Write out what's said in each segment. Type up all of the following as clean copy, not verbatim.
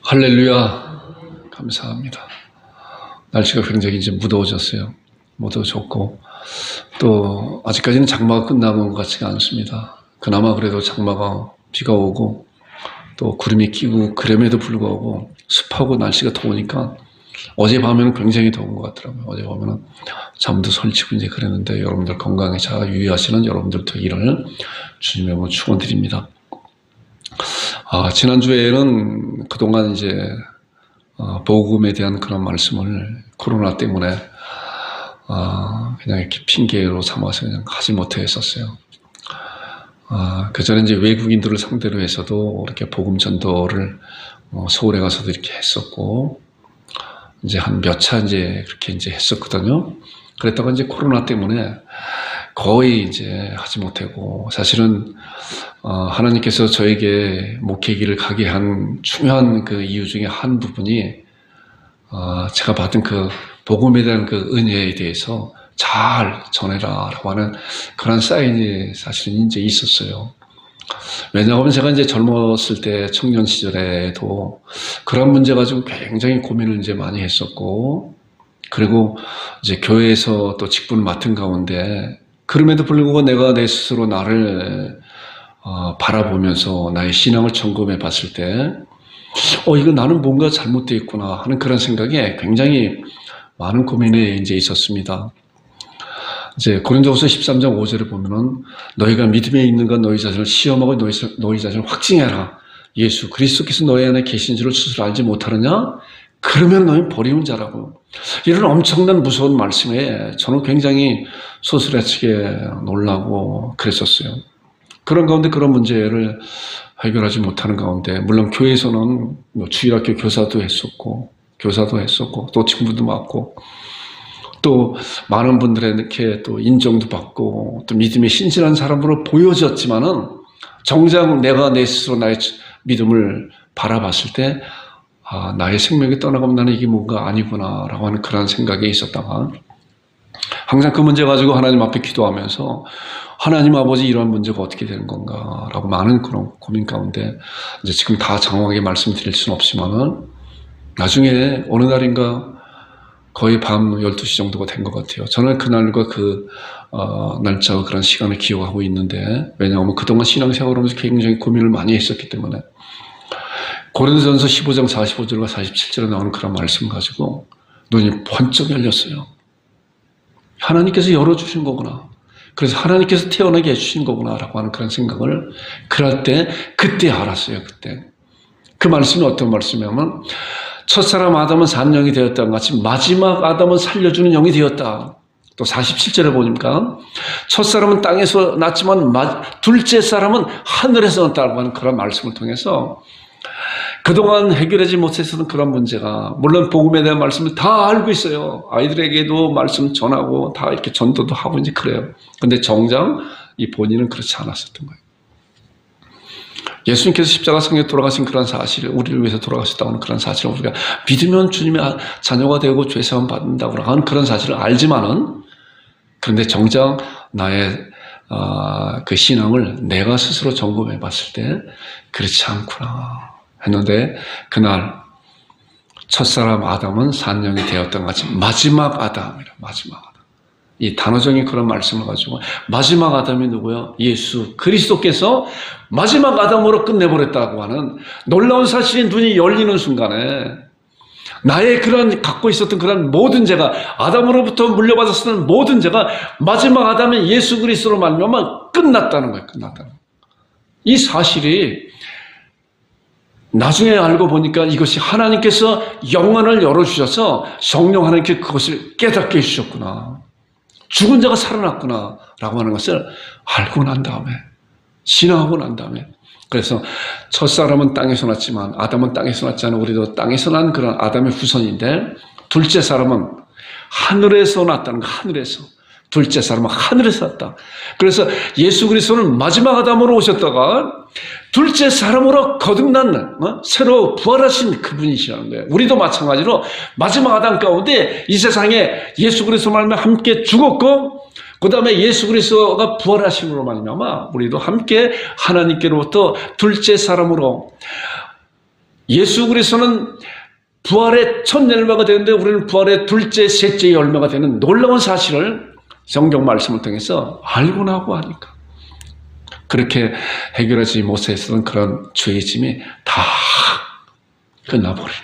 할렐루야. 감사합니다. 날씨가 굉장히 이제 무더워졌어요. 무더워졌고, 또, 아직까지는 장마가 끝나는 것 같지가 않습니다. 그나마 그래도 장마가 비가 오고, 또 구름이 끼고, 그럼에도 불구하고, 습하고 날씨가 더우니까, 어제 밤에는 굉장히 더운 것 같더라고요. 어제 밤에는 잠도 설치고 이제 그랬는데, 여러분들 건강에 잘 유의하시는 여러분들 되기를 주님의 이름으로 축원드립니다. 지난주에는 그동안 이제 복음에 대한 그런 말씀을 코로나 때문에 그냥 이렇게 핑계로 삼아서 그냥 하지 못했었어요. 그 전에 이제 외국인들을 상대로 해서도 이렇게 복음 전도를 서울에 가서도 이렇게 했었고, 이제 한 몇 차 이제 그렇게 이제 했었거든요. 그랬다가 이제 코로나 때문에 거의 이제 하지 못하고, 사실은 하나님께서 저에게 목회길을 가게 한 중요한 그 이유 중에 한 부분이 제가 받은 그 복음에 대한 그 은혜에 대해서 잘 전해라라고 하는 그런 사인이 사실은 이제 있었어요. 왜냐하면 제가 이제 젊었을 때 청년 시절에도 그런 문제 가지고 굉장히 고민을 이제 많이 했었고, 그리고 이제 교회에서 또 직분을 맡은 가운데, 그럼에도 불구하고 내가 내 스스로 나를 바라보면서 나의 신앙을 점검해 봤을 때, 이거 나는 뭔가 잘못되어 있구나 하는 그런 생각에 굉장히 많은 고민이 이제 있었습니다. 이제 고린도후서 13장 5절에 보면은 너희가 믿음에 있는 건 너희 자신을 시험하고 너희 자신을 확증해라. 예수 그리스도께서 너희 안에 계신 줄을 스스로 알지 못하느냐? 그러면 너희는 버리는 자라고. 이런 엄청난 무서운 말씀에 저는 굉장히 소스라치게 놀라고 그랬었어요. 그런 가운데 그런 문제를 해결하지 못하는 가운데, 물론 교회에서는 주일학교 교사도 했었고 또 친구도 많고, 또 많은 분들에게 또 인정도 받고 또 믿음이 신실한 사람으로 보여졌지만은, 정작 내가 내 스스로 나의 믿음을 바라봤을 때 나의 생명이 떠나가면 나는 이게 뭔가 아니구나라고 하는 그런 생각이 있었다가, 항상 그 문제 가지고 하나님 앞에 기도하면서 하나님 아버지 이러한 문제가 어떻게 되는 건가라고 많은 그런 고민 가운데, 이제 지금 다 장황하게 말씀드릴 수는 없지만은 나중에 어느 날인가 거의 밤 12시 정도가 된 것 같아요. 저는 그날과 그 날짜와 그런 시간을 기억하고 있는데, 왜냐하면 그동안 신앙생활을 하면서 굉장히 고민을 많이 했었기 때문에, 고린도전서 15장 45절과 47절에 나오는 그런 말씀 가지고 눈이 번쩍 열렸어요. 하나님께서 열어주신 거구나. 그래서 하나님께서 태어나게 해주신 거구나라고 하는 그런 생각을 그때 알았어요. 그때. 그 말씀이 어떤 말씀이냐면, 첫사람 아담은 산 영이 되었다는 같이 마지막 아담은 살려주는 영이 되었다. 또 47절에 보니까 첫사람은 땅에서 났지만 둘째 사람은 하늘에서 났다고 하는 그런 말씀을 통해서, 그동안 해결하지 못했었던 그런 문제가, 물론 복음에 대한 말씀을 다 알고 있어요. 아이들에게도 말씀 전하고 다 이렇게 전도도 하고 이제 그래요. 근데 정작 이 본인은 그렇지 않았었던 거예요. 예수님께서 십자가상에 돌아가신 그런 사실을, 우리를 위해서 돌아가셨다고 하는 그런 사실을 우리가 믿으면 주님의 자녀가 되고 죄사함 받는다고 하는 그런 사실을 알지만은, 그런데 정작 나의 그 신앙을 내가 스스로 점검해 봤을 때 그렇지 않구나 했는데, 그날 첫사람 아담은 산영이 되었던 같이 마지막 아담이라. 마지막 아담. 이 단어적인 그런 말씀을 가지고, 마지막 아담이 누구야? 예수 그리스도께서 마지막 아담으로 끝내버렸다고 하는 놀라운 사실이 눈이 열리는 순간에, 나의 그런 갖고 있었던 그런 모든 죄가, 아담으로부터 물려받았었던 모든 죄가 마지막 아담의 예수 그리스도로 말미암아 끝났다는 거예요. 끝났다는 거예요. 이 사실이 나중에 알고 보니까 이것이 하나님께서 영안을 열어주셔서 성령 하나님께 그것을 깨닫게 해주셨구나. 죽은 자가 살아났구나 라고 하는 것을 알고 난 다음에, 신앙하고 난 다음에, 그래서 첫사람은 땅에서 났지만 아담은 땅에서 났지 않아 우리도 땅에서 난 그런 아담의 후손인데, 둘째 사람은 하늘에서 났다는 거. 하늘에서. 둘째 사람은 하늘에서 났다. 그래서 예수 그리스도는 마지막 아담으로 오셨다가 둘째 사람으로 거듭난 새로 부활하신 그분이시라는 거예요. 우리도 마찬가지로 마지막 아담 가운데 이 세상에 예수 그리스도 말미암아 함께 죽었고, 그 다음에 예수 그리스도가 부활하심으로 말미암아 우리도 함께 하나님께로부터 둘째 사람으로 예수 그리스도는 부활의 첫 열매가 되는데 우리는 부활의 둘째, 셋째 열매가 되는 놀라운 사실을 성경 말씀을 통해서 알고 나고 하니까 그렇게 해결하지 못했던 그런 죄의 짐이 다 끝나버리는 거예요.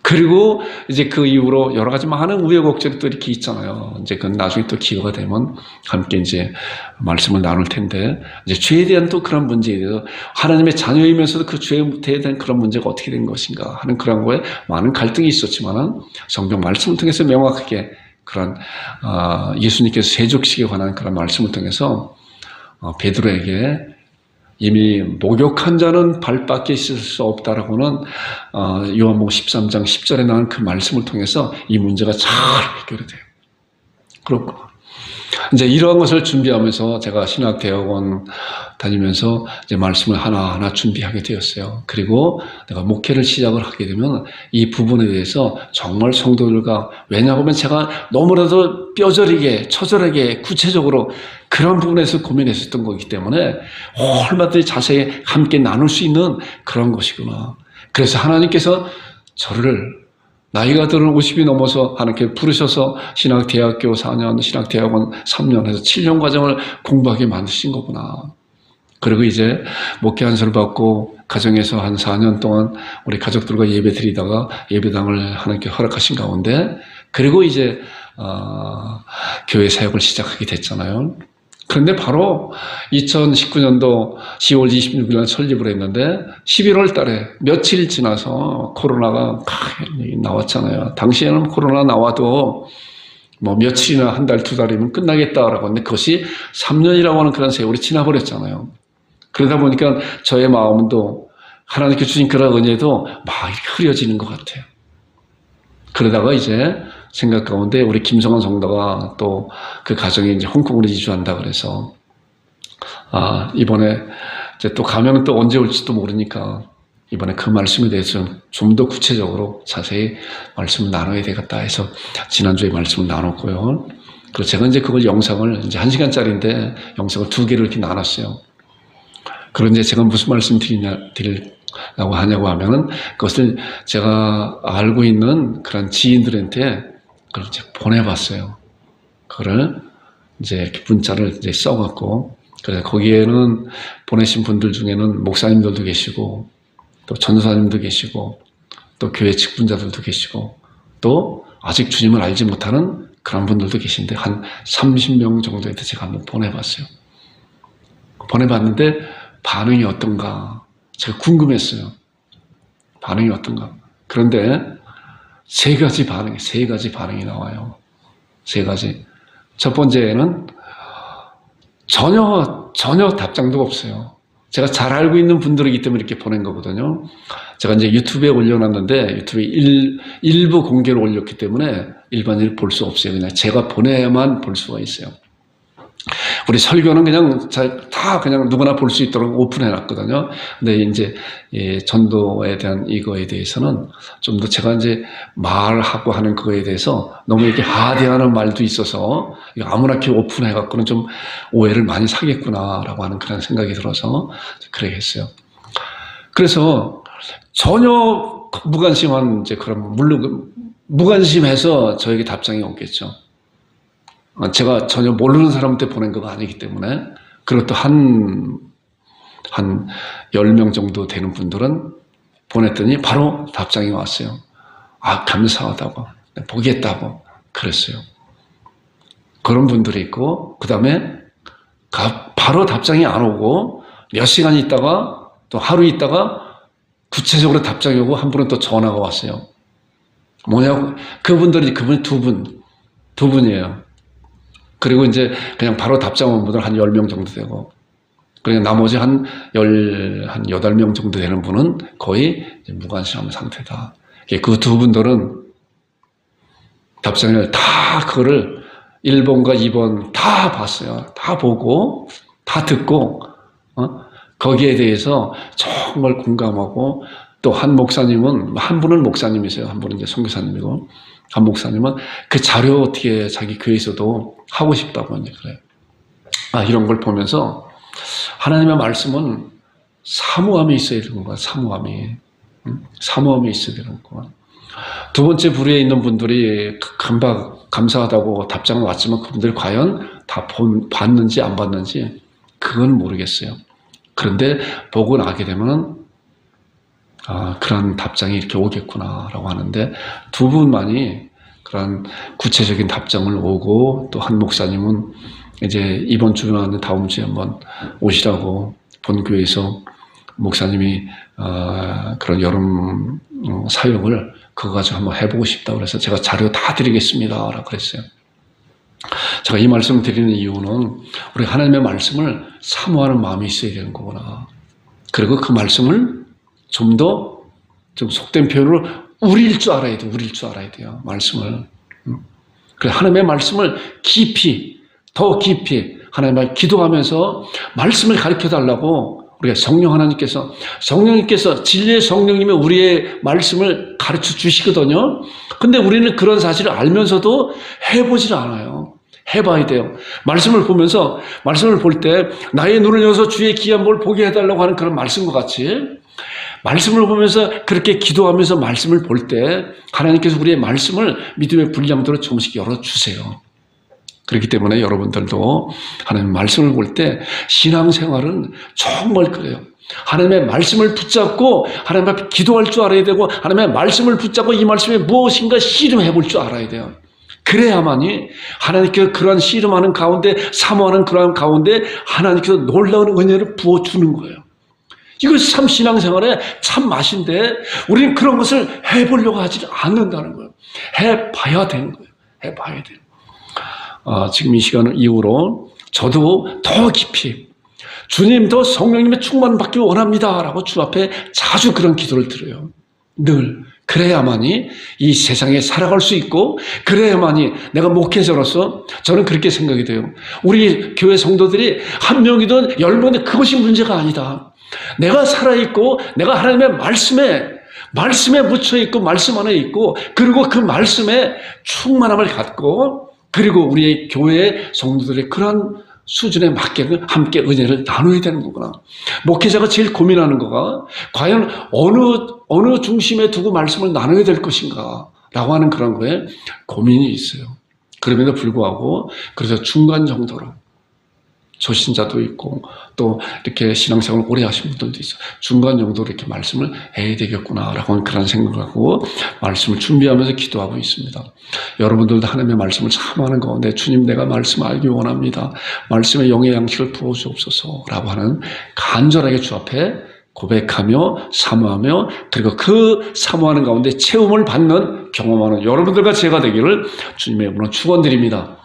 그리고 이제 그 이후로 여러 가지 많은 우여곡절이 또 이렇게 있잖아요. 이제 그 나중에 또 기회가 되면 함께 이제 말씀을 나눌 텐데, 이제 죄에 대한 또 그런 문제에 대해서 하나님의 자녀이면서도 그 죄에 대한 그런 문제가 어떻게 된 것인가 하는 그런 거에 많은 갈등이 있었지만은 성경 말씀을 통해서 명확하게 그런 예수님께서 세족식에 관한 그런 말씀을 통해서 베드로에게 이미 목욕한 자는 발밖에 있을 수 없다라고는 요한복음 13장 10절에 나온 그 말씀을 통해서 이 문제가 잘 해결이 돼요. 그렇구나. 이제 이러한 것을 준비하면서 제가 신학대학원 다니면서 이제 말씀을 하나하나 준비하게 되었어요. 그리고 내가 목회를 시작을 하게 되면 이 부분에 대해서 정말 성도들과, 왜냐하면 제가 너무나도 뼈저리게, 처절하게, 구체적으로 그런 부분에서 고민했었던 거기 때문에 얼마든지 자세히 함께 나눌 수 있는 그런 것이구나. 그래서 하나님께서 저를 나이가 들은 50이 넘어서 하나님께 부르셔서 신학대학교 4년, 신학대학원 3년 해서 7년 과정을 공부하게 만드신 거구나. 그리고 이제 목회 안수를 받고 가정에서 한 4년 동안 우리 가족들과 예배 드리다가 예배당을 하나님께 허락하신 가운데, 그리고 이제 교회 사역을 시작하게 됐잖아요. 그런데 바로 2019년도 10월 26일 설립을 했는데 11월 달에 며칠 지나서 코로나가 나왔잖아요. 당시에는 코로나 나와도 뭐 며칠이나 한 달, 두 달이면 끝나겠다라고 했는데 그것이 3년이라고 하는 그런 세월이 지나버렸잖아요. 그러다 보니까 저의 마음도 하나님께 주신 그런 은혜도 막 흐려지는 것 같아요. 그러다가 이제 생각 가운데 우리 김성환 성도가 또 그 가정이 이제 홍콩으로 이주한다 그래서 이번에 이제 또 가면 또 언제 올지도 모르니까 이번에 그 말씀에 대해서 좀 더 구체적으로 자세히 말씀을 나눠야 되겠다 해서 지난주에 말씀을 나눴고요. 그리고 제가 이제 그걸 영상을 이제 1시간짜리인데 영상을 2개로 이렇게 나눴어요. 그런데 제가 무슨 말씀 드리려고 하냐고 하면은 그것을 제가 알고 있는 그런 지인들한테 그걸 이제 보내봤어요. 그거를 이제 이렇게 문자를 이제 써갖고, 그래서 거기에는 보내신 분들 중에는 목사님들도 계시고, 또 전도사님도 계시고, 또 교회 직분자들도 계시고, 또 아직 주님을 알지 못하는 그런 분들도 계신데, 한 30명 정도한테 제가 한번 보내봤어요. 보내봤는데, 반응이 어떤가? 제가 궁금했어요. 반응이 어떤가? 그런데, 세 가지 반응이 나와요. 세 가지. 첫 번째는 전혀 답장도 없어요. 제가 잘 알고 있는 분들이기 때문에 이렇게 보낸 거거든요. 제가 이제 유튜브에 올려놨는데 유튜브에 일부 공개로 올렸기 때문에 일반인이 볼 수 없어요. 그냥 제가 보내야만 볼 수가 있어요. 우리 설교는 그냥 다 그냥 누구나 볼 수 있도록 오픈해놨거든요. 근데 이제 전도에 대한 이거에 대해서는 좀 더 제가 이제 말하고 하는 그거에 대해서 너무 이렇게 하대하는 말도 있어서 아무나 이렇게 오픈해갖고는 좀 오해를 많이 사겠구나라고 하는 그런 생각이 들어서 그렇게 했어요. 그래서 전혀 무관심한 이제 그런, 물론 무관심해서 저에게 답장이 없겠죠. 제가 전혀 모르는 사람한테 보낸 거가 아니기 때문에. 그리고 또 한 10명 정도 되는 분들은 보냈더니 바로 답장이 왔어요. 감사하다고, 보겠다고 그랬어요. 그런 분들이 있고, 그 다음에 바로 답장이 안 오고 몇 시간 있다가 또 하루 있다가 구체적으로 답장이 오고, 한 분은 또 전화가 왔어요. 뭐냐고. 그분 두 분이에요. 그리고 이제 그냥 바로 답장 온 분들 한 10명 정도 되고, 그리고 나머지 한 8명 정도 되는 분은 거의 무관심한 상태다. 그 두 분들은 답장을 다 그거를 1번과 2번 다 봤어요. 다 보고, 다 듣고, 거기에 대해서 정말 공감하고, 또 한 목사님은, 한 분은 목사님이세요. 한 분은 이제 선교사님이고, 한 목사님은 그 자료 어떻게 자기 교회에서도 하고 싶다고 이제 그래요. 이런 걸 보면서 하나님의 말씀은 사모함이 있어야 되는 거야. 사모함이. 사모함이 있어야 되는 거야. 두 번째 부류에 있는 분들이 감사하다고 답장을 왔지만 그분들이 과연 다 봤는지 안 봤는지 그건 모르겠어요. 그런데 보고 나게 되면 그런 답장이 이렇게 오겠구나라고 하는데 두 분만이 그런 구체적인 답장을 오고 또 한 목사님은 이제 이번 주나 다음 주에 한번 오시라고 본교에서 목사님이 그런 여름 사역을 그거 가지고 한번 해보고 싶다고 그래서 제가 자료 다 드리겠습니다 라고 그랬어요. 제가 이 말씀을 드리는 이유는 우리 하나님의 말씀을 사모하는 마음이 있어야 되는 거구나. 그리고 그 말씀을 좀 속된 표현으로 우릴 줄 알아야 돼요. 우릴 줄 알아야 돼요. 말씀을. 그래서 하나님의 말씀을 더 깊이 하나님을 기도하면서 말씀을 가르쳐 달라고 우리가 성령님께서 진리의 성령님이 우리의 말씀을 가르쳐 주시거든요. 근데 우리는 그런 사실을 알면서도 해보질 않아요. 해봐야 돼요. 말씀을 보면서, 말씀을 볼 때 나의 눈을 여서 주의 귀한 뭘 보게 해달라고 하는 그런 말씀과 같이 말씀을 보면서 그렇게 기도하면서 말씀을 볼 때 하나님께서 우리의 말씀을 믿음의 분량대로 조금씩 열어주세요. 그렇기 때문에 여러분들도 하나님의 말씀을 볼 때 신앙생활은 정말 그래요. 하나님의 말씀을 붙잡고 하나님 앞에 기도할 줄 알아야 되고 하나님의 말씀을 붙잡고 이 말씀이 무엇인가 씨름해 볼 줄 알아야 돼요. 그래야만이 하나님께서 그러한 씨름하는 가운데 사모하는 그러한 가운데 하나님께서 놀라운 은혜를 부어주는 거예요. 이것이 참 신앙생활의 참 맛인데 우리는 그런 것을 해보려고 하지 않는다는 거예요. 해봐야 되는 거예요. 해봐야 돼요. 지금 이 시간 이후로 저도 더 깊이 주님도 성령님의 충만을 받기 원합니다 라고 주 앞에 자주 그런 기도를 드려요. 늘. 그래야만이 이 세상에 살아갈 수 있고 그래야만이 내가 목회자로서 저는 그렇게 생각이 돼요. 우리 교회 성도들이 한 명이든 10명이든 그것이 문제가 아니다. 내가 살아있고 내가 하나님의 말씀에 묻혀있고 말씀 안에 있고 그리고 그 말씀에 충만함을 갖고 그리고 우리의 교회 성도들의 그런 수준에 맞게 함께 은혜를 나눠야 되는 거구나. 목회자가 제일 고민하는 거가 과연 어느 중심에 두고 말씀을 나눠야 될 것인가 라고 하는 그런 거에 고민이 있어요. 그럼에도 불구하고 그래서 중간 정도로 초신자도 있고 또 이렇게 신앙생활을 오래 하신 분들도 있어요. 중간 정도로 이렇게 말씀을 해야 되겠구나라고 하는 그런 생각을 하고 말씀을 준비하면서 기도하고 있습니다. 여러분들도 하나님의 말씀을 사모하는 가운데 주님 내가 말씀 알기 원합니다. 말씀의 영의 양식을 부어주옵소서라고 하는 간절하게 주 앞에 고백하며 사모하며 그리고 그 사모하는 가운데 체험을 받는 경험하는 여러분들과 제가 되기를 주님의 이름으로 축원드립니다.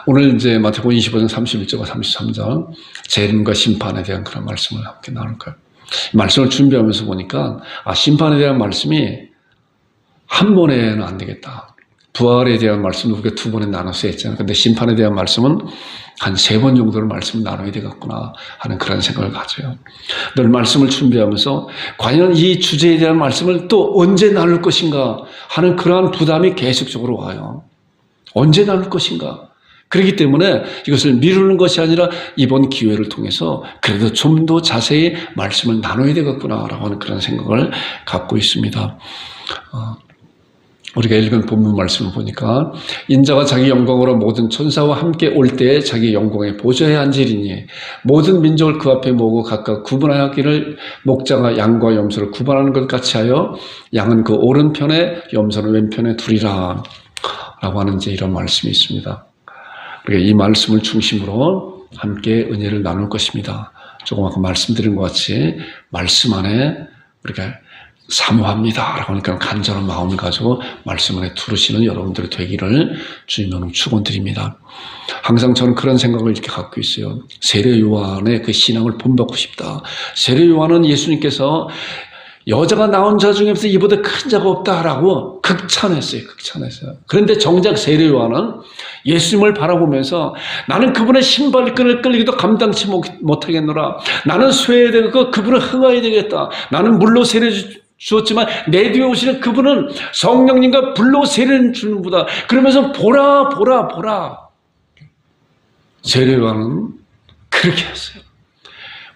오늘 이제 마태복음 25장 31절과 33절 재림과 심판에 대한 그런 말씀을 함께 나눌까요? 말씀을 준비하면서 보니까 심판에 대한 말씀이 한 번에는 안 되겠다. 부활에 대한 말씀은 우리가 두 번에 나눠서 했잖아요. 근데 심판에 대한 말씀은 한 3번 정도로 말씀을 나눠야 되겠구나 하는 그런 생각을 가져요. 늘 말씀을 준비하면서 과연 이 주제에 대한 말씀을 또 언제 나눌 것인가 하는 그러한 부담이 계속적으로 와요. 언제 나눌 것인가? 그렇기 때문에 이것을 미루는 것이 아니라 이번 기회를 통해서 그래도 좀 더 자세히 말씀을 나눠야 되겠구나라고 하는 그런 생각을 갖고 있습니다. 우리가 읽은 본문 말씀을 보니까 인자가 자기 영광으로 모든 천사와 함께 올 때에 자기 영광의 보좌에 앉으리니 모든 민족을 그 앞에 모으고 각각 구분하기를 목자가 양과 염소를 구분하는 것 같이 하여 양은 그 오른편에 염소는 왼편에 두리라 라고 하는 이제 이런 말씀이 있습니다. 우리가 이 말씀을 중심으로 함께 은혜를 나눌 것입니다. 조금 아까 말씀드린 것 같이 말씀 안에 우리가 사모합니다 라고 하니까 간절한 마음을 가지고 말씀 안에 두르시는 여러분들이 되기를 주님으로 축원드립니다. 항상 저는 그런 생각을 이렇게 갖고 있어요. 세례 요한의 그 신앙을 본받고 싶다. 세례 요한은 예수님께서 여자가 낳은 자 중에서 이보다 큰 자가 없다라고 극찬했어요. 그런데 정작 세례 요한은 예수님을 바라보면서 나는 그분의 신발끈을 끌리기도 감당치 못하겠노라. 나는 쇠해야 되고 그분은 흥하야 되겠다. 나는 물로 세례 주었지만 내 뒤에 오시는 그분은 성령님과 불로 세례를 주는 보다. 그러면서 보라. 세례 요한은 그렇게 했어요.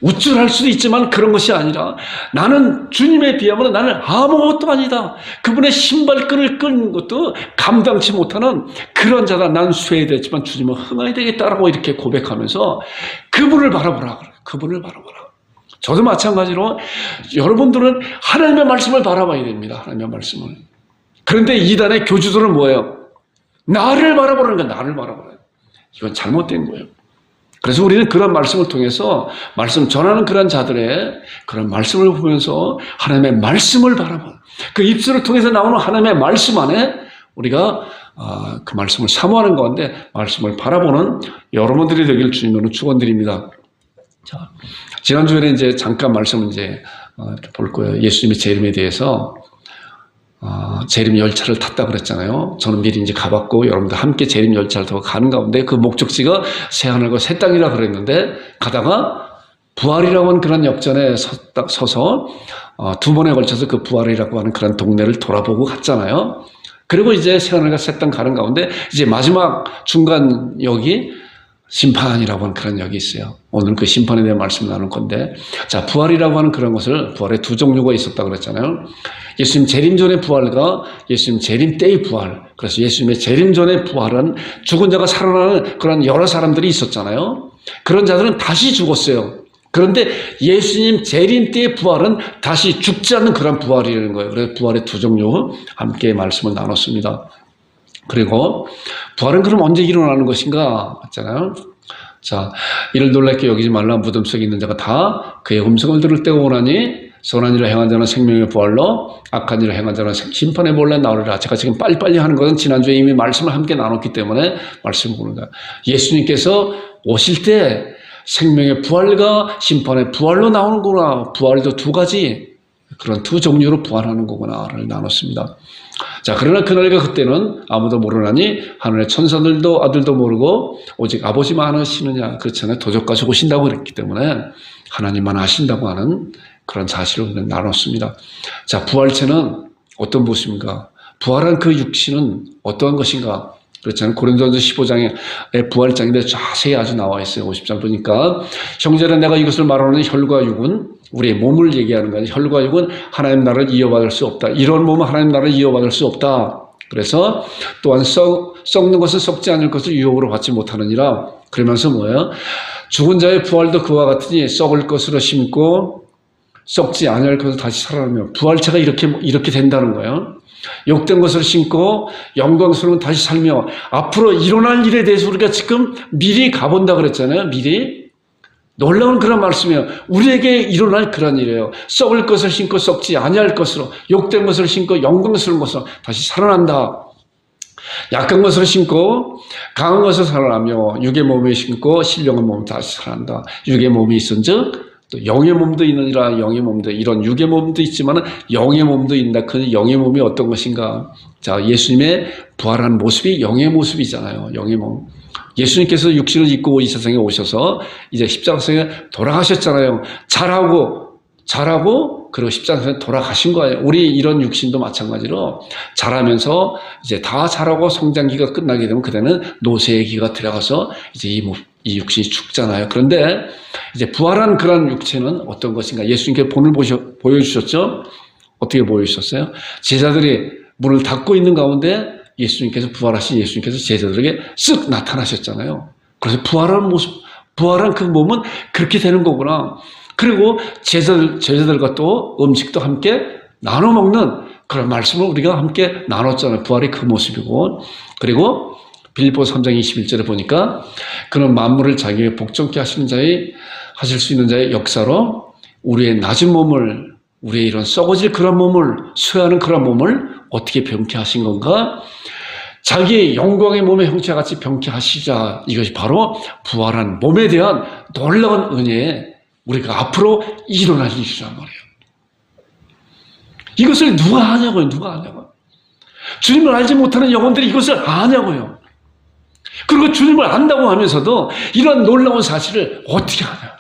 우쭐할 수도 있지만 그런 것이 아니라 나는 주님에 비하면 나는 아무것도 아니다. 그분의 신발끈을 끄는 것도 감당치 못하는 그런 자다. 난 쇠되지만 주님은 흥하게 되겠다라고 이렇게 고백하면서 그분을 바라보라. 그분을 바라보라. 저도 마찬가지로 여러분들은 하나님의 말씀을 바라봐야 됩니다. 하나님의 말씀을. 그런데 이단의 교주들은 뭐예요? 나를 바라보라는 거예요. 나를 바라보라. 이건 잘못된 거예요. 그래서 우리는 그런 말씀을 통해서 말씀 전하는 그런 자들의 그런 말씀을 보면서 하나님의 말씀을 바라보는 그 입술을 통해서 나오는 하나님의 말씀 안에 우리가 그 말씀을 사모하는 가운데 말씀을 바라보는 여러분들이 되길 주님으로 축원드립니다. 자, 지난주에 이제 잠깐 말씀을 이제 볼 거예요. 예수님의 재림에 대해서. 재림 열차를 탔다 그랬잖아요. 저는 미리 이제 가봤고 여러분들 함께 재림 열차를 타고 가는 가운데 그 목적지가 새하늘과 새 땅이라 그랬는데 가다가 부활이라고 하는 그런 역전에 서서 두 번에 걸쳐서 그 부활이라고 하는 그런 동네를 돌아보고 갔잖아요. 그리고 이제 새하늘과 새 땅 가는 가운데 이제 마지막 중간 역이 심판이라고 하는 그런 역이 있어요. 오늘 그 심판에 대한 말씀을 나눌 건데, 자, 부활이라고 하는 그런 것을 부활의 두 종류가 있었다고 그랬잖아요. 예수님 재림 전의 부활과 예수님 재림 때의 부활. 그래서 예수님의 재림 전의 부활은 죽은 자가 살아나는 그런 여러 사람들이 있었잖아요. 그런 자들은 다시 죽었어요. 그런데 예수님 재림 때의 부활은 다시 죽지 않는 그런 부활이라는 거예요. 그래서 부활의 두 종류 함께 말씀을 나눴습니다. 그리고 부활은 그럼 언제 일어나는 것인가? 맞잖아요. 자, 이를 놀랍게 여기지 말라. 무덤 속에 있는 자가 다 그의 음성을 들을 때가 오나니 선한 일을 행한 자는 생명의 부활로 악한 일을 행한 자는 심판의 벌레 나오리라. 제가 지금 빨리빨리 하는 것은 지난주에 이미 말씀을 함께 나눴기 때문에 말씀을 보는 거예요. 예수님께서 오실 때 생명의 부활과 심판의 부활로 나오는구나. 부활도 두 가지 그런 두 종류로 부활하는 거구나를 나눴습니다. 자, 그러나 그날과 그때는 아무도 모르나니 하늘의 천사들도 아들도 모르고 오직 아버지만 아시느냐. 그렇잖아요. 도적까지 오신다고 그랬기 때문에 하나님만 아신다고 하는 그런 사실을 나눴습니다. 자, 부활체는 어떤 모습인가? 부활한 그 육신은 어떠한 것인가? 그렇잖아요. 고린도전서 15장의 부활장인데 자세히 아주 나와 있어요. 50장 보니까 형제는 내가 이것을 말하는 혈과 육은 우리의 몸을 얘기하는 거예요. 혈과 육은 하나님 나라를 이어받을 수 없다. 이런 몸은 하나님 나라를 이어받을 수 없다. 그래서 또한 썩는 것은 썩지 않을 것을 유혹으로 받지 못하느니라. 그러면서 뭐예요? 죽은 자의 부활도 그와 같으니 썩을 것으로 심고 썩지 않을 것을 다시 살아나며 부활체가 이렇게 된다는 거예요. 욕된 것을 신고 영광스러운 다시 살며 앞으로 일어날 일에 대해서 우리가 지금 미리 가본다 그랬잖아요. 미리. 놀라운 그런 말씀이에요. 우리에게 일어날 그런 일이에요. 썩을 것을 신고 썩지 아니할 것으로 욕된 것을 신고 영광스러운 것으로 다시 살아난다. 약한 것을 신고 강한 것을 살아나며 육의 몸에 신고 신령한 몸을 다시 살아난다. 육의 몸이 있은즉 또 영의 몸도 있느니라. 영의 몸도 이런 육의 몸도 있지만 영의 몸도 있다. 그 영의 몸이 어떤 것인가? 자, 예수님의 부활한 모습이 영의 모습이잖아요. 영의 몸. 예수님께서 육신을 입고 이 세상에 오셔서 이제 십자가상에 돌아가셨잖아요. 자라고 그리고 십자가상에 돌아가신 거예요. 우리 이런 육신도 마찬가지로 자라면서 이제 다 자라고 성장기가 끝나게 되면 그때는 노쇠의 기가 들어가서 이제 이 육신이 죽잖아요. 그런데 이제 부활한 그런 육체는 어떤 것인가? 예수님께서 본을 보여주셨죠? 어떻게 보여주셨어요? 제자들이 문을 닫고 있는 가운데 예수님께서 부활하신 예수님께서 제자들에게 쓱 나타나셨잖아요. 그래서 부활한 모습, 부활한 그 몸은 그렇게 되는 거구나. 그리고 제자들과 또 음식도 함께 나눠 먹는 그런 말씀을 우리가 함께 나눴잖아요. 부활이 그 모습이고. 그리고 빌립보서 3장 21절에 보니까 그런 만물을 자기에게 복종케 하실 수 있는 자의 역사로 우리의 낮은 몸을, 우리의 이런 썩어질 그런 몸을, 쇠하는 그런 몸을 어떻게 병케 하신 건가? 자기의 영광의 몸의 형체와 같이 병케 하시자. 이것이 바로 부활한 몸에 대한 놀라운 은혜에 우리가 앞으로 일어날 일이란 말이에요. 이것을 누가 아냐고요? 누가 아냐고요? 주님을 알지 못하는 영혼들이 이것을 아냐고요. 그리고 주님을 안다고 하면서도 이런 놀라운 사실을 어떻게 아냐고요?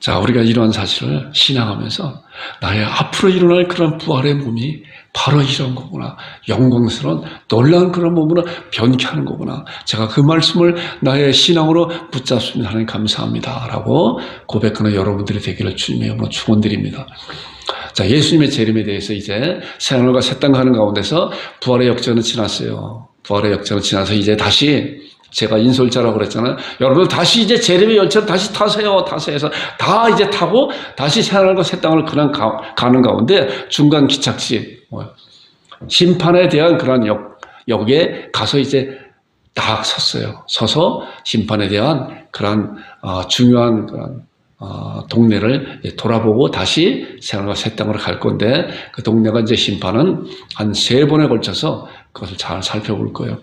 자, 우리가 이러한 사실을 신앙하면서 나의 앞으로 일어날 그런 부활의 몸이 바로 이런 거구나. 영광스러운 놀라운 그런 몸으로 변케 하는 거구나. 제가 그 말씀을 나의 신앙으로 붙잡습니다. 하나님 감사합니다. 라고 고백하는 여러분들이 되기를 주님의 이름으로 축원드립니다. 자, 예수님의 재림에 대해서 이제 새하늘과 새 땅 가는 가운데서 부활의 역전은 지났어요. 부활의 역전은 지나서 이제 다시 제가 인솔자라고 그랬잖아요. 여러분 다시 이제 재림의 열차를 다시 타세요. 타세요. 다 이제 타고 다시 새하늘과 새 땅을 그냥 가는 가운데 중간 기착지 심판에 대한 그런 역에 가서 이제 딱 섰어요. 서서 심판에 대한 그런 중요한 그런 동네를 돌아보고 다시 새하늘과 새 땅으로 갈 건데 그 동네가 이제 심판은 한 3번에 걸쳐서 그것을 잘 살펴볼 거예요.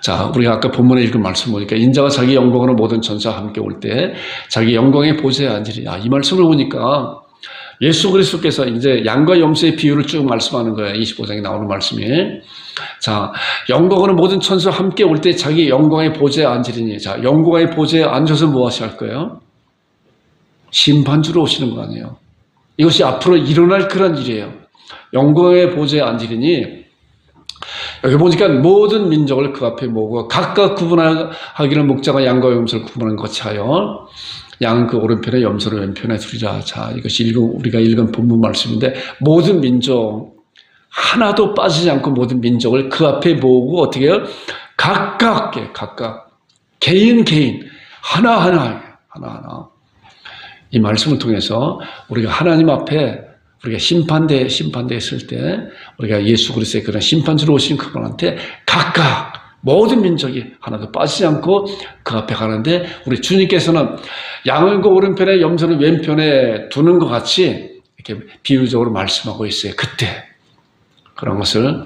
자, 우리가 아까 본문에 읽은 말씀 보니까 인자가 자기 영광으로 모든 천사와 함께 올 때 자기 영광의 보좌에 앉으리라. 이 말씀을 보니까 예수 그리스도께서 이제 양과 염소의 비유를 쭉 말씀하는 거예요. 25장에 나오는 말씀이. 자, 영광으로 모든 천사와 함께 올 때 자기 영광의 보좌에 앉으리니. 자, 영광의 보좌에 앉아서 무엇을 할 거예요? 심판주로 오시는 거 아니에요. 이것이 앞으로 일어날 그런 일이에요. 영광의 보좌에 앉으리니 여기 보니까 모든 민족을 그 앞에 모으고 각각 구분하기를 목자가 양과 염소를 구분한 것 하여 양은 그 오른편에 염소를 왼편에 두리라. 자, 이것이 우리가 읽은 본문 말씀인데 모든 민족 하나도 빠지지 않고 모든 민족을 그 앞에 모으고 어떻게 해요? 각각 개인 하나하나 이 말씀을 통해서 우리가 하나님 앞에 우리가 심판대에 있을 때 우리가 예수 그리스도의 그런 심판주로 오신 그분한테 각각 모든 민족이 하나도 빠지지 않고 그 앞에 가는데 우리 주님께서는 양을 그 오른편에 염소를 왼편에 두는 것 같이 이렇게 비유적으로 말씀하고 있어요. 그때 그런 것을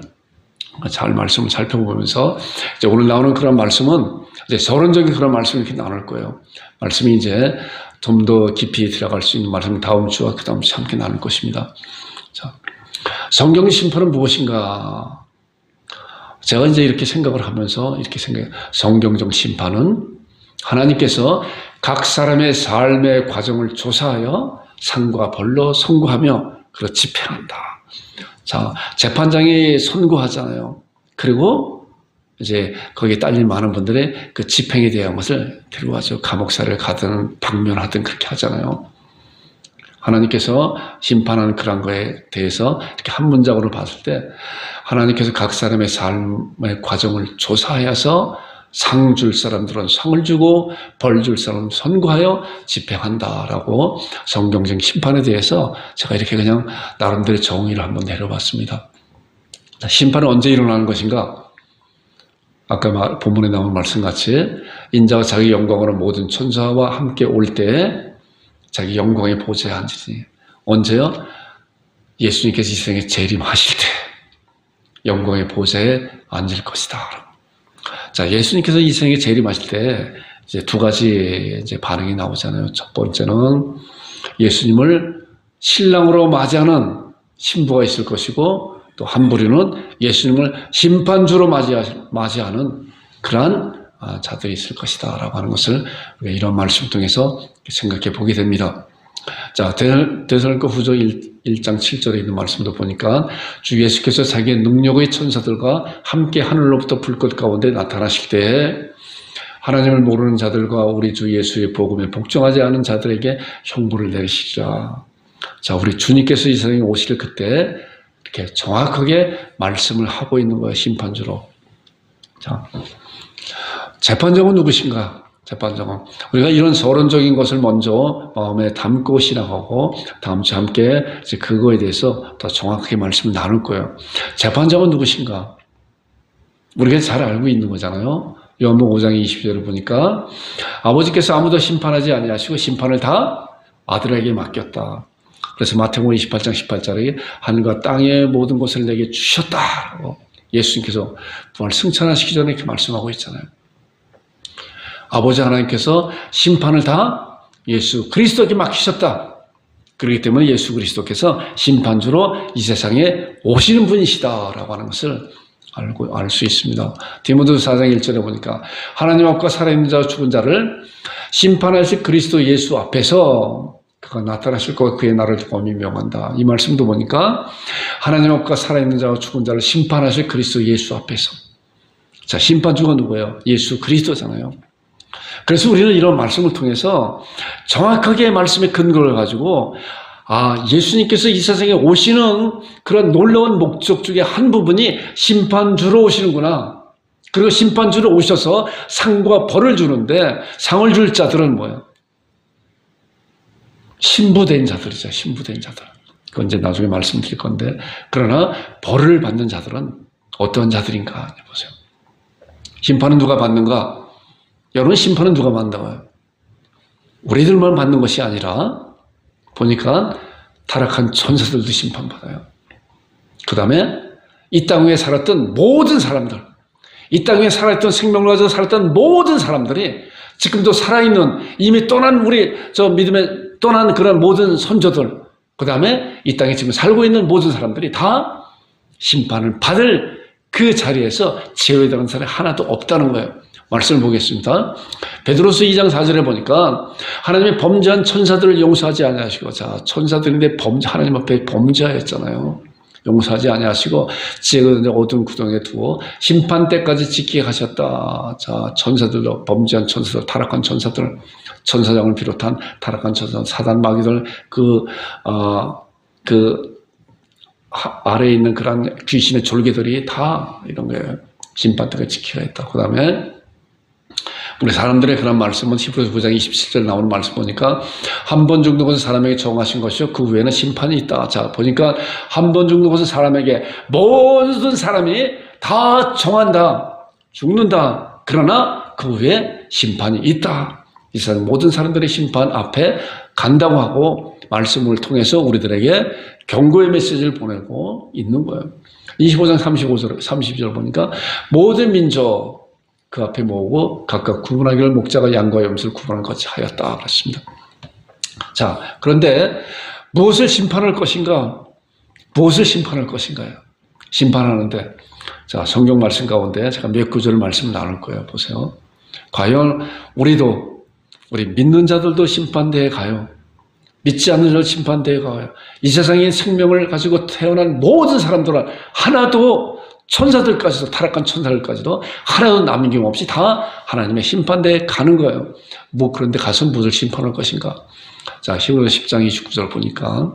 잘 말씀을 살펴보면서 이제 오늘 나오는 그런 말씀은 이제 서론적인 그런 말씀을 이렇게 나눌 거예요. 말씀이 이제 좀 더 깊이 들어갈 수 있는 말씀은 다음 주와 그 다음 주에 함께 나눌 것입니다. 자, 성경 심판은 무엇인가? 제가 이제 이렇게 생각을 하면서 이렇게 생각해요. 성경적 심판은 하나님께서 각 사람의 삶의 과정을 조사하여 상과 벌로 선고하며 그걸 집행한다. 자, 재판장이 선고하잖아요. 그리고 이제 거기에 딸린 많은 분들의 그 집행에 대한 것을 데리고 가죠. 감옥사를 가든 방면하든 그렇게 하잖아요. 하나님께서 심판하는 그런 거에 대해서 이렇게 한 문장으로 봤을 때 하나님께서 각 사람의 삶의 과정을 조사하여서 상 줄 사람들은 상을 주고 벌 줄 사람은 선고하여 집행한다라고 성경적 심판에 대해서 제가 이렇게 그냥 나름대로 정의를 한번 내려봤습니다. 심판은 언제 일어나는 것인가? 아까 본문에 나온 말씀같이 인자가 자기 영광으로 모든 천사와 함께 올 때 자기 영광의 보좌에 앉으니 언제요? 예수님께서 이 세상에 재림하실 때 영광의 보좌에 앉을 것이다. 자, 예수님께서 이 세상에 재림하실 때 이제 두 가지 이제 반응이 나오잖아요. 첫 번째는 예수님을 신랑으로 맞이하는 신부가 있을 것이고 또 한 부류는 예수님을 심판주로 맞이하는 그러한 자들이 있을 것이다 라고 하는 것을 우리가 이런 말씀을 통해서 생각해 보게 됩니다. 자, 데살로니가 후서 1장 7절에 있는 말씀도 보니까 주 예수께서 자기의 능력의 천사들과 함께 하늘로부터 불꽃 가운데 나타나실 때에 하나님을 모르는 자들과 우리 주 예수의 복음에 복종하지 않은 자들에게 형벌을 내리시리라. 자, 우리 주님께서 이 세상에 오실 그때 이렇게 정확하게 말씀을 하고 있는 거예요. 심판주로. 자, 재판장은 누구신가? 재판장은 우리가 이런 서론적인 것을 먼저 마음에 담고 신앙하고 다음 주에 함께 이제 그거에 대해서 더 정확하게 말씀을 나눌 거예요. 재판장은 누구신가? 우리가 잘 알고 있는 거잖아요. 요한복음 5장 20절을 보니까 아버지께서 아무도 심판하지 아니하시고 심판을 다 아들에게 맡겼다. 그래서 마태복음 28장 18절에 하늘과 땅의 모든 것을 내게 주셨다라고 예수님께서 부활 승천하시기 전에 이렇게 말씀하고 있잖아요. 아버지 하나님께서 심판을 다 예수 그리스도에게 맡기셨다. 그렇기 때문에 예수 그리스도께서 심판주로 이 세상에 오시는 분이시다라고 하는 것을 알 수 있습니다. 디모데후서 4장 1절에 보니까 하나님 앞과 살아있는 자와 죽은 자를 심판하실 그리스도 예수 앞에서 그가 나타나실 것 그의 나를 범히 명한다. 이 말씀도 보니까 하나님 앞과 살아있는 자와 죽은 자를 심판하실 그리스도 예수 앞에서. 자, 심판주가 누구예요? 예수 그리스도잖아요. 그래서 우리는 이런 말씀을 통해서 정확하게 말씀의 근거를 가지고 예수님께서 이 세상에 오시는 그런 놀라운 목적 중에 한 부분이 심판주로 오시는구나. 그리고 심판주로 오셔서 상과 벌을 주는데 상을 줄 자들은 뭐예요? 신부된 자들이죠. 신부된 자들. 그건 이제 나중에 말씀드릴 건데, 그러나 벌을 받는 자들은 어떤 자들인가 보세요. 심판은 누가 받는가? 여러분, 심판은 누가 받는가요? 우리들만 받는 것이 아니라 보니까 타락한 천사들도 심판받아요. 그 다음에 이 땅 위에 살았던 모든 사람들, 이 땅 위에 살았던 생명을 가지고 살았던 모든 사람들이 지금도 살아있는 이미 떠난 우리 믿음에 떠난 그런 모든 선조들, 그 다음에 이 땅에 지금 살고 있는 모든 사람들이 다 심판을 받을 그 자리에서 제외되는 사람이 하나도 없다는 거예요. 말씀을 보겠습니다. 베드로서 2장 4절에 보니까 하나님의 범죄한 천사들을 용서하지 아니하시고, 자, 천사들인데 하나님 앞에 범죄하였잖아요. 용서하지 아니하시고 지혜를 어두운 구덩이에 두고 심판 때까지 지키게 하셨다. 자, 천사들도 범죄한 천사들, 타락한 천사들, 천사장을 비롯한 타락한 천사, 사단 마귀들, 아래에 있는 그런 귀신의 졸개들이 다 이런 거예요. 심판 때까지 지키게 했다. 그 다음에 우리 사람들의 그런 말씀은 히브리서 9장 27절 나오는 말씀 보니까 한 번 죽는 것은 사람에게 정하신 것이요 그 후에는 심판이 있다. 자, 보니까 한 번 죽는 것은 사람에게 모든 사람이 다 정한다. 죽는다. 그러나 그 후에 심판이 있다. 이 세상 모든 사람들의 심판 앞에 간다고 하고 말씀을 통해서 우리들에게 경고의 메시지를 보내고 있는 거예요. 25장 32절 보니까 모든 민족 그 앞에 모으고 각각 구분하기를 목자가 양과 염소를 구분하는 것이 하였다 그랬습니다. 자, 그런데 무엇을 심판할 것인가? 무엇을 심판할 것인가요? 심판하는데, 자, 성경 말씀 가운데 제가 몇 구절 말씀 나눌 거예요. 보세요. 과연 우리 믿는 자들도 심판대에 가요. 믿지 않는 자들 심판대에 가요. 이 세상에 생명을 가지고 태어난 모든 사람들은 하나도 천사들까지도, 타락한 천사들까지도 하나도 남김없이 다 하나님의 심판대에 가는 거예요. 그런데 가서 무엇을 심판할 것인가? 자, 히브리서 10장 29절 보니까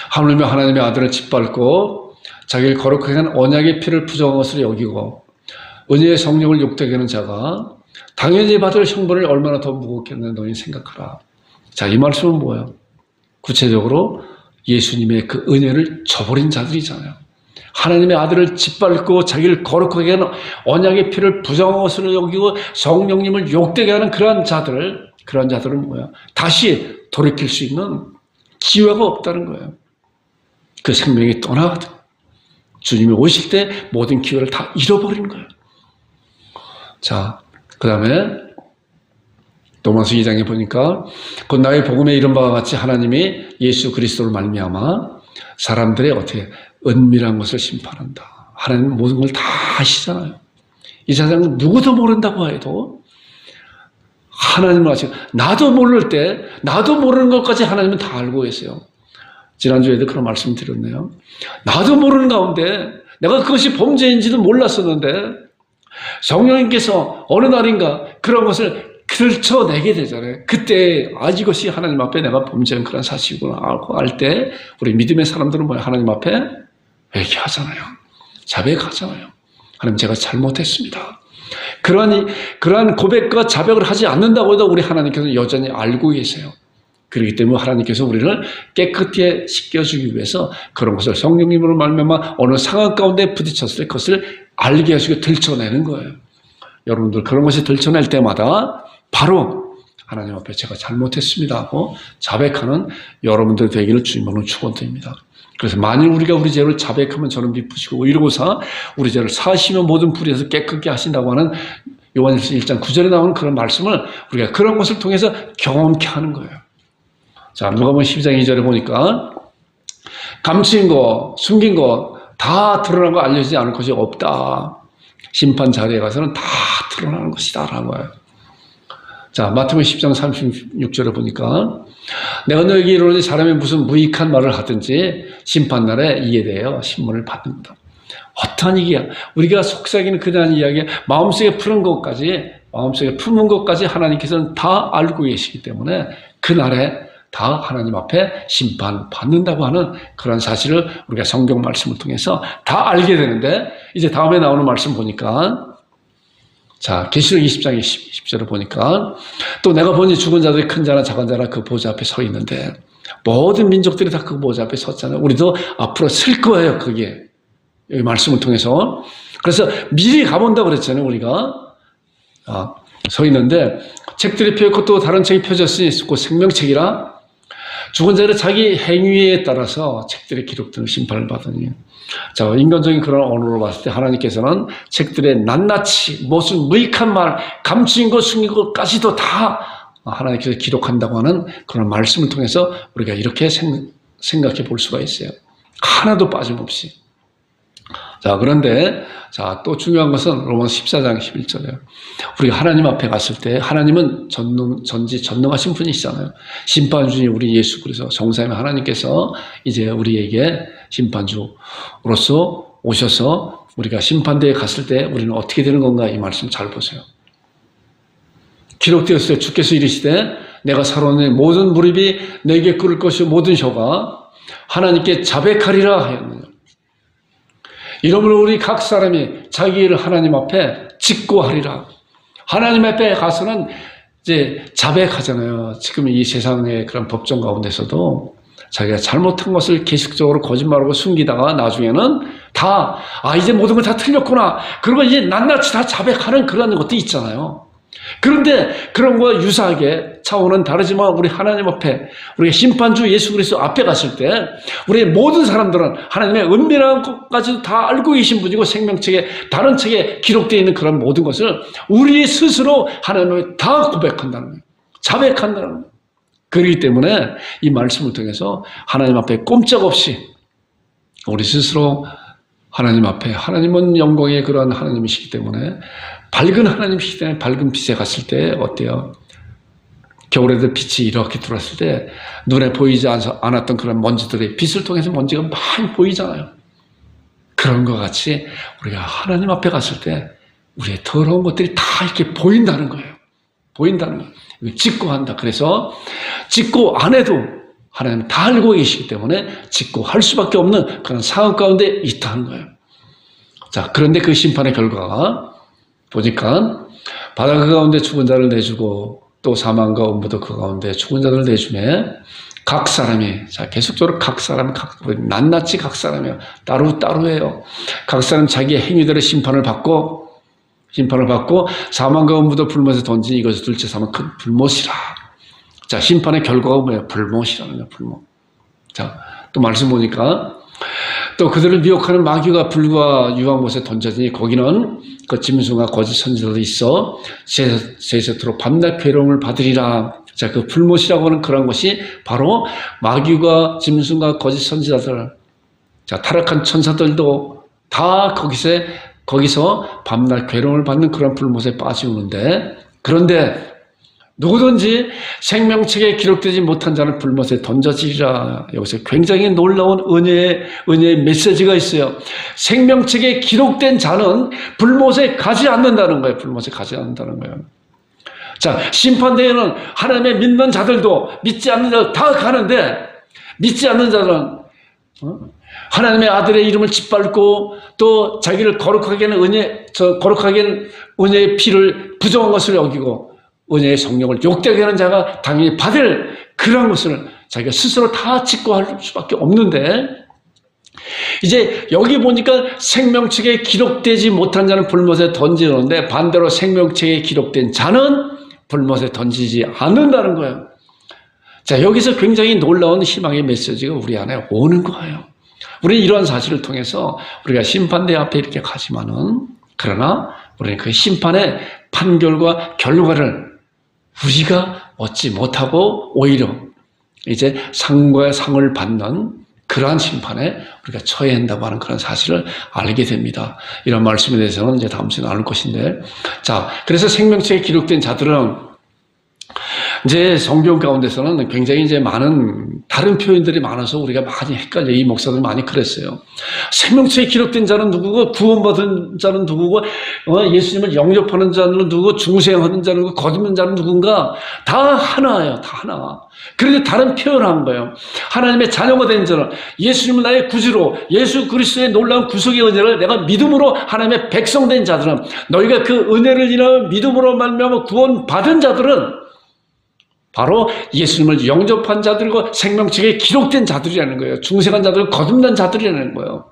하물며 하나님의 아들을 짓밟고 자기를 거룩하게 한 언약의 피를 부정한 것을 여기고 은혜의 성령을 욕되게 하는 자가 당연히 받을 형벌을 얼마나 더 무겁겠느냐 너희 생각하라. 자, 이 말씀은 뭐예요? 구체적으로 예수님의 그 은혜를 저버린 자들이잖아요. 하나님의 아들을 짓밟고 자기를 거룩하게 하는 언약의 피를 부정한 것으로 여기고 성령님을 욕되게 하는 그러한 자들은 뭐야? 다시 돌이킬 수 있는 기회가 없다는 거예요. 그 생명이 떠나거든. 주님이 오실 때 모든 기회를 다 잃어버리는 거예요. 자, 그 다음에 로마서 2장에 보니까 곧 나의 복음에 이른 바와 같이 하나님이 예수 그리스도를 말미암아 사람들의 어떻게 은밀한 것을 심판한다. 하나님은 모든 걸 다 아시잖아요. 이 세상은 누구도 모른다고 해도 하나님은 아시고, 나도 모를 때 나도 모르는 것까지 하나님은 다 알고 계세요. 지난주에도 그런 말씀 드렸네요. 나도 모르는 가운데 내가 그것이 범죄인지도 몰랐었는데 성령님께서 어느 날인가 그런 것을 들춰내게 되잖아요. 그때 이것이 하나님 앞에 내가 범죄한 그런 사실이구나 알고 알 때 우리 믿음의 사람들은 뭐야? 하나님 앞에 회개하잖아요. 자백하잖아요. 하나님 제가 잘못했습니다. 그러한 고백과 자백을 하지 않는다고 해도 우리 하나님께서 여전히 알고 계세요. 그렇기 때문에 하나님께서 우리를 깨끗하게 씻겨주기 위해서 그런 것을 성령님으로 말미암아 어느 상황 가운데 부딪혔을 때 그것을 알게 하시고 들춰내는 거예요. 여러분들 그런 것이 들춰낼 때마다 바로 하나님 앞에 제가 잘못했습니다 하고 자백하는 여러분들 되기를 주님으로 축원드립니다. 그래서 만일 우리가 우리 죄를 자백하면 저는 미쁘시고 이러고서 우리 죄를 사하시면 모든 불의에서 깨끗게 하신다고 하는 요한일서 1장 9절에 나오는 그런 말씀을 우리가 그런 것을 통해서 경험케 하는 거예요. 자, 누가복음 12장 2절에 보니까 감추인 거, 숨긴 거 다 드러난 거 알려지지 않을 것이 없다. 심판 자리에 가서는 다 드러나는 것이다 라는 거예요. 자, 마태복음 10장 36절에 보니까 내가 너에게 이르노니 사람이 무슨 무익한 말을 하든지 심판날에 이에 대하여 신문을 받는다. 어떠한 얘기야? 우리가 속삭이는 그러한 이야기, 마음속에 품은 것까지 하나님께서는 다 알고 계시기 때문에 그날에 다 하나님 앞에 심판받는다고 하는 그런 사실을 우리가 성경 말씀을 통해서 다 알게 되는데, 이제 다음에 나오는 말씀 보니까, 자, 계시록 20장 10절을 보니까 또 내가 보니 죽은 자들이 큰 자나 작은 자나 그 보좌 앞에 서 있는데, 모든 민족들이 다 그 보좌 앞에 섰잖아요. 우리도 앞으로 설 거예요, 거기에. 여기 말씀을 통해서. 그래서 미리 가본다고 그랬잖아요, 우리가. 서 있는데, 책들이 펴있고 또 다른 책이 펴졌으니 곧 생명책이라, 죽은 자들은 자기 행위에 따라서 책들에 기록된 심판을 받으니. 자, 인간적인 그런 언어로 봤을 때 하나님께서는 책들에 낱낱이 무슨 무익한 말, 감추인 것, 숨긴 것까지도 다 하나님께서 기록한다고 하는 그런 말씀을 통해서 우리가 이렇게 생각해 볼 수가 있어요. 하나도 빠짐없이. 자, 그런데, 자, 또 중요한 것은 로마서 14장 11절이에요. 우리가 하나님 앞에 갔을 때, 하나님은 전능하신 분이시잖아요. 심판주인 우리 예수 그리스도 정사의 하나님께서 이제 우리에게 심판주로서 오셔서 우리가 심판대에 갔을 때 우리는 어떻게 되는 건가, 이 말씀 잘 보세요. 기록되었을 때 주께서 이르시되 내가 살아오니 모든 무릎이 내게 꿇을 것이요 모든 혀가 하나님께 자백하리라 하였느냐. 이러므로 우리 각 사람이 자기 일을 하나님 앞에 직고하리라. 하나님 앞에 가서는 이제 자백하잖아요. 지금 이 세상의 그런 법정 가운데서도 자기가 잘못한 것을 계속적으로 거짓말하고 숨기다가 나중에는 다, 이제 모든 걸 다 틀렸구나. 그러고 이제 낱낱이 다 자백하는 그런 것도 있잖아요. 그런데 그런 거와 유사하게 차원은 다르지만 우리 하나님 앞에, 우리가 심판주 예수 그리스도 앞에 갔을 때 우리의 모든 사람들은 하나님의 은밀한 것까지도 다 알고 계신 분이고, 생명책에 다른 책에 기록되어 있는 그런 모든 것을 우리 스스로 하나님을 다 고백한다는 거예요. 자백한다는 거예요. 그렇기 때문에 이 말씀을 통해서 하나님 앞에 꼼짝없이 우리 스스로 하나님 앞에, 하나님은 영광의 그러한 하나님이시기 때문에, 밝은 하나님이시기 때문에 밝은 빛에 갔을 때 어때요? 겨울에도 빛이 이렇게 들어왔을 때 눈에 보이지 않았던 그런 먼지들이 빛을 통해서 먼지가 많이 보이잖아요. 그런 것 같이 우리가 하나님 앞에 갔을 때 우리의 더러운 것들이 다 이렇게 보인다는 거예요. 보인다는 거예요. 직고한다. 그래서 직고 안 해도 하나님은 다 알고 계시기 때문에 직고할 수밖에 없는 그런 상황 가운데 있다는 거예요. 자, 그런데 그 심판의 결과가 보니까 바다 그 가운데 죽은 자를 내주고 또 사망과 음부도 그 가운데 죽은 자를 내주매 각 사람이, 자, 계속적으로 각 사람, 낱낱이 각 사람이에요. 따로따로예요. 각 사람 자기의 행위들의 심판을 받고 사망과 음부도 불못에 던진 이것을 둘째 삼은 큰 불못이라. 자, 심판의 결과가 뭐예요? 불못이라는 거예요. 불못. 자, 또 말씀 보니까 또 그들을 미혹하는 마귀가 불과 유황못에 던져지니 거기는 그 짐승과 거짓 선지자들이 있어 세세토록 밤낮 괴로움을 받으리라. 자, 그 불못이라고 하는 그런 것이 바로 마귀와 짐승과 거짓 선지자들, 자, 타락한 천사들도 다 거기서 밤낮 괴로움을 받는 그런 불못에 빠지는데, 그런데 누구든지 생명책에 기록되지 못한 자는 불못에 던져지리라. 여기서 굉장히 놀라운 은혜의 메시지가 있어요. 생명책에 기록된 자는 불못에 가지 않는다는 거예요. 불못에 가지 않는다는 거예요. 자, 심판대에는 하나님의 믿는 자들도 믿지 않는 자들 다 가는데, 믿지 않는 자들은 하나님의 아들의 이름을 짓밟고 또 자기를 거룩하게 하는 은혜의 피를 부정한 것을 여기고 은혜의 성령을 욕되게 하는 자가 당연히 받을 그런 것을 자기가 스스로 다 직고할 수밖에 없는데, 이제 여기 보니까 생명책에 기록되지 못한 자는 불못에 던지는데 반대로 생명책에 기록된 자는 불못에 던지지 않는다는 거예요. 자, 여기서 굉장히 놀라운 희망의 메시지가 우리 안에 오는 거예요. 우리는 이러한 사실을 통해서 우리가 심판대 앞에 이렇게 가지만은, 그러나 우리는 그 심판의 판결과 결과를 우리가 얻지 못하고 오히려 이제 상과 상을 받는 그러한 심판에 우리가 처해야 한다고 하는 그런 사실을 알게 됩니다. 이런 말씀에 대해서는 이제 다음 시간에 나눌 것인데, 자, 그래서 생명책에 기록된 자들은 이제 성경 가운데서는 굉장히 이제 많은 다른 표현들이 많아서 우리가 많이 헷갈려. 이 목사들 많이 그랬어요. 생명책에 기록된 자는 누구고, 구원받은 자는 누구고, 예수님을 영접하는 자는 누구고, 중생하는 자는 누구고, 거듭난 자는 누군가, 다 하나예요. 다 하나. 그런데 다른 표현한 거예요. 하나님의 자녀가 된 자는 예수님을 나의 구주로, 예수 그리스도의 놀라운 구속의 은혜를 내가 믿음으로 하나님의 백성된 자들은, 너희가 그 은혜를 인하여 믿음으로 말미암아 구원받은 자들은 바로 예수님을 영접한 자들과 생명책에 기록된 자들이라는 거예요. 중생한 자들, 거듭난 자들이라는 거예요.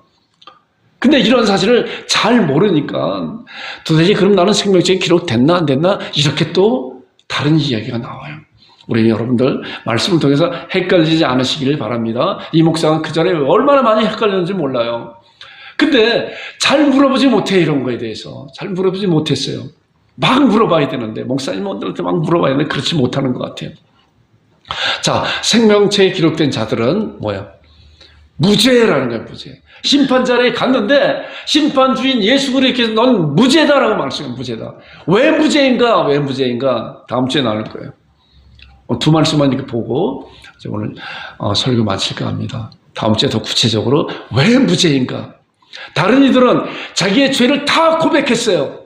근데 이런 사실을 잘 모르니까 도대체 그럼 나는 생명책에 기록됐나 안 됐나 이렇게 또 다른 이야기가 나와요. 우리 여러분들 말씀을 통해서 헷갈리지 않으시기를 바랍니다. 이 목사가 그 전에 얼마나 많이 헷갈렸는지 몰라요. 근데 잘 물어보지 못해. 이런 거에 대해서 잘 물어보지 못했어요. 막 물어봐야 되는데, 목사님들한테 막 물어봐야 되는데 그렇지 못하는 것 같아요. 자, 생명체에 기록된 자들은 뭐야? 무죄라는 거예요. 무죄. 심판자리에 갔는데 심판주인 예수 그리스도께서 넌 무죄다라고 말씀해요. 무죄다. 왜 무죄인가? 왜 무죄인가? 다음 주에 나눌 거예요. 두 말씀만 이렇게 보고 이제 오늘 설교 마칠까 합니다. 다음 주에 더 구체적으로 왜 무죄인가? 다른 이들은 자기의 죄를 다 고백했어요.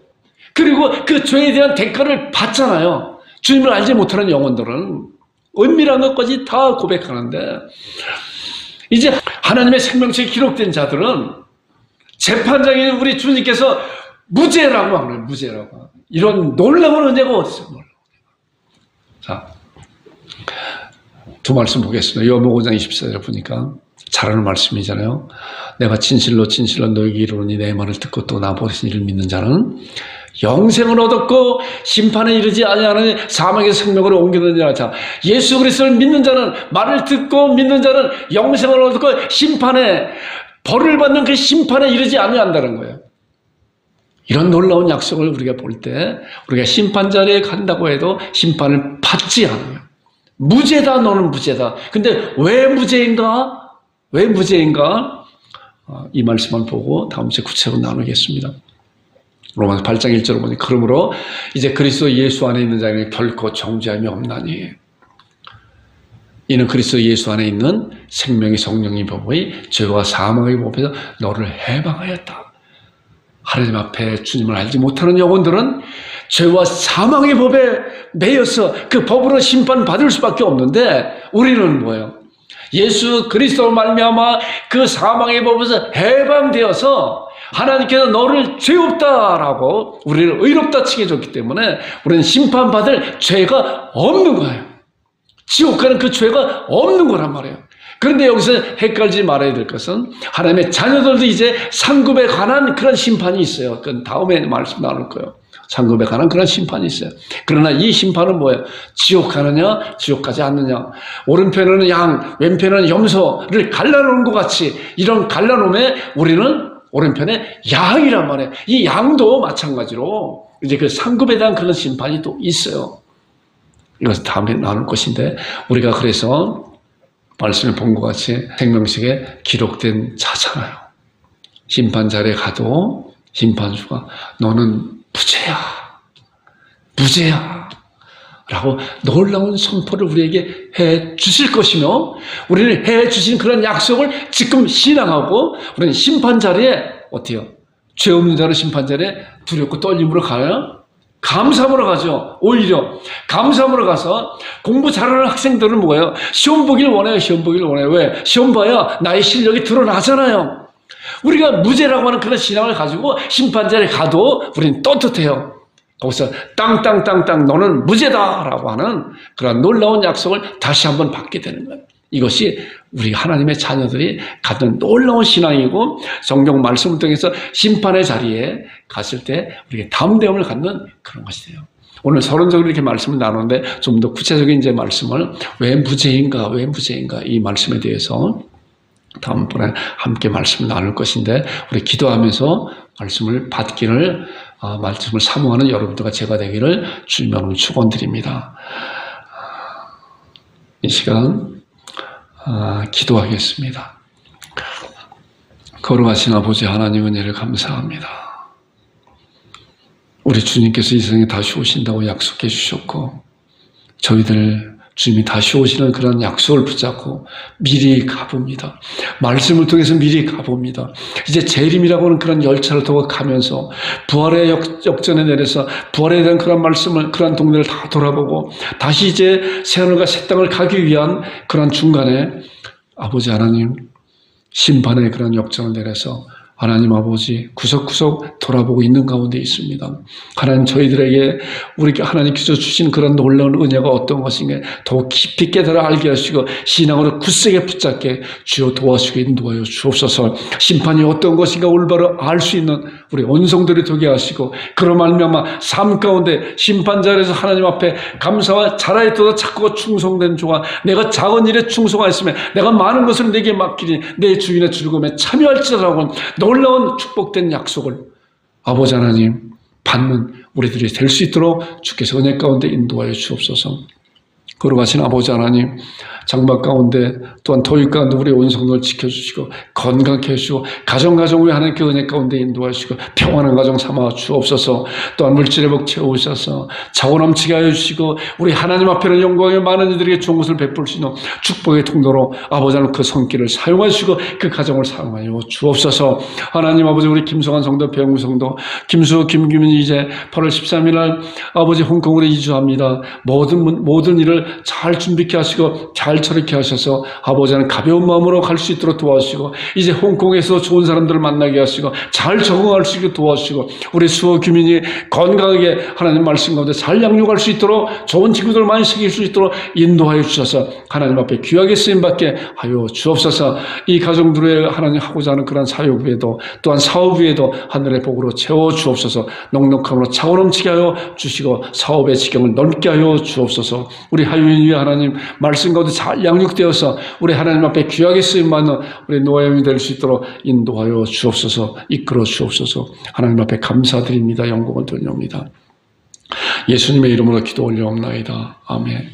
그리고 그 죄에 대한 대가를 받잖아요. 주님을 알지 못하는 영혼들은 은밀한 것까지 다 고백하는데, 이제 하나님의 생명책에 기록된 자들은 재판장인 우리 주님께서 무죄라고 하는 거예요. 무죄라고. 이런 놀라운 은혜가 어디 있어요? 자, 두 말씀 보겠습니다. 요한복음 5장 24절 보니까 잘하는 말씀이잖아요. 내가 진실로 진실로 너에게 이르노니 내 말을 듣고 또 나 보신 이를 믿는 자는 영생을 얻었고 심판에 이르지 아니하는 사망의 생명을 옮기느니라. 자, 예수 그리스도를 믿는 자는, 말을 듣고 믿는 자는 영생을 얻고 심판에, 벌을 받는 그 심판에 이르지 아니한다는 거예요. 이런 놀라운 약속을 우리가 볼 때 우리가 심판 자리에 간다고 해도 심판을 받지 않아요. 무죄다, 너는 무죄다. 근데 왜 무죄인가? 왜 무죄인가? 이 말씀만 보고 다음 주에 구체적으로 나누겠습니다. 로마서 8장 1절을 보니 그러므로 이제 그리스도 예수 안에 있는 자에게 결코 정죄함이 없나니 이는 그리스도 예수 안에 있는 생명의 성령의 법의 죄와 사망의 법에서 너를 해방하였다. 하나님 앞에 주님을 알지 못하는 영혼들은 죄와 사망의 법에 매여서 그 법으로 심판받을 수밖에 없는데, 우리는 뭐예요? 예수 그리스도로 말미암아 그 사망의 법에서 해방되어서 하나님께서 너를 죄 없다라고 우리를 의롭다 칭해 줬기 때문에 우리는 심판받을 죄가 없는 거예요. 지옥 가는 그 죄가 없는 거란 말이에요. 그런데 여기서 헷갈리지 말아야 될 것은 하나님의 자녀들도 이제 상급에 관한 그런 심판이 있어요. 그건 다음에 말씀 나눌 거예요. 상급에 관한 그런 심판이 있어요. 그러나 이 심판은 뭐예요? 지옥 가느냐, 지옥 가지 않느냐. 오른편에는 양, 왼편에는 염소를 갈라놓은 것 같이 이런 갈라놓음에 우리는 오른편에 양이란 말이에요. 이 양도 마찬가지로 이제 그 상급에 대한 그런 심판이 또 있어요. 이것은 다음에 나눌 것인데, 우리가 그래서 말씀을 본 것 같이 생명책에 기록된 자잖아요. 심판 자리에 가도 심판주가 너는 무죄야, 무죄야 라고 놀라운 선포를 우리에게 해 주실 것이며, 우리는 해 주신 그런 약속을 지금 신앙하고 우리는 심판 자리에 어때요? 죄 없는 자로 심판 자리에 두렵고 떨림으로 가요? 감사함으로 가죠. 오히려 감사함으로 가서 공부 잘하는 학생들은 뭐예요? 시험 보기를 원해요. 시험 보기를 원해요. 왜? 시험 봐야 나의 실력이 드러나잖아요. 우리가 무죄라고 하는 그런 신앙을 가지고 심판자리에 가도 우리는 떳떳해요. 거기서 땅땅땅땅 너는 무죄다라고 하는 그런 놀라운 약속을 다시 한번 받게 되는 거예요. 이것이 우리 하나님의 자녀들이 갖는 놀라운 신앙이고, 성경 말씀을 통해서 심판의 자리에 갔을 때 우리가 담대함을 갖는 그런 것이 돼요. 오늘 서론적으로 이렇게 말씀을 나누는데 좀 더 구체적인 이제 말씀을 왜 무죄인가 이 말씀에 대해서 다음번에 함께 말씀을 나눌 것인데, 우리 기도하면서 말씀을 받기를, 말씀을 사모하는 여러분들과 제가 되기를 주님으로 축원드립니다. 이 시간 기도하겠습니다. 거룩하신 아버지 하나님, 은혜를 감사합니다. 우리 주님께서 이 세상에 다시 오신다고 약속해 주셨고, 저희들 주님이 다시 오시는 그런 약속을 붙잡고 미리 가봅니다. 말씀을 통해서 미리 가봅니다. 이제 재림이라고 하는 그런 열차를 타고 가면서 부활의 역전에 내려서 부활에 대한 그런 말씀을, 그런 동네를 다 돌아보고 다시 이제 새하늘과 새 땅을 가기 위한 그런 중간에 아버지 하나님 심판의 그런 역전을 내려서 하나님 아버지 구석구석 돌아보고 있는 가운데 있습니다. 하나님 저희들에게 우리 하나님께서 주신 그런 놀라운 은혜가 어떤 것인가 더 깊이 깨달아 알게 하시고 신앙으로 굳세게 붙잡게 주여 도와주시고 인도하여 주옵소서. 심판이 어떤 것인가 올바로 알 수 있는 우리 언성들이 되게 하시고 그로 말미암아 삶 가운데 심판자리에서 하나님 앞에 감사와 자라에 떠도 자꾸 충성된 종아 내가 작은 일에 충성하였으면 내가 많은 것을 내게 맡기니 내 주인의 즐거움에 참여할지라고 놀라운 축복된 약속을 아버지 하나님 받는 우리들이 될 수 있도록 주께서 은혜 가운데 인도하여 주옵소서. 걸어가신 아버지 하나님 장막 가운데 또한 더위 가운데 우리의 온성을 지켜주시고 건강케 해주시고 가정 위에 하나님께 은혜 가운데 인도하시고 평안한 가정 삼아 주옵소서. 또한 물질의 복 채우셔서 자원 넘치게 하여 주시고 우리 하나님 앞에는 영광의 많은 이들에게 좋은 것을 베풀 수 있는 축복의 통로로 아버지 하나님 그 손길을 사용하시고 그 가정을 사용하여 주옵소서. 하나님 아버지 우리 김성환 성도 배영무 성도 김수 김규민이 이제 8월 13일 날 아버지 홍콩으로 이주합니다. 모든 일을 잘 준비케 하시고 잘 처리케 하셔서 아버지 하나님 가벼운 마음으로 갈 수 있도록 도와주시고 이제 홍콩에서 좋은 사람들을 만나게 하시고 잘 적응할 수 있게 도와주시고 우리 수호 규민이 건강하게 하나님 말씀 가운데 잘 양육할 수 있도록 좋은 친구들 많이 사귈 수 있도록 인도하여 주셔서 하나님 앞에 귀하게 쓰임받게 하여 주옵소서. 이 가정들의 하나님 하고자 하는 그런 사역 위에도 또한 사업 위에도 하늘의 복으로 채워 주옵소서. 넉넉함으로 차고 넘치게 하여 주시고 사업의 지경을 넓게 하여 주옵소서. 우리 하유인 위에 하나님 말씀 가운데 잘 양육되어서 우리 하나님 앞에 귀하게 쓰임받는 우리 노예민이 될 수 있도록 인도하여 주옵소서. 이끌어 주옵소서. 하나님 앞에 감사드립니다. 영광을 돌려옵니다. 예수님의 이름으로 기도 올려옵나이다. 아멘.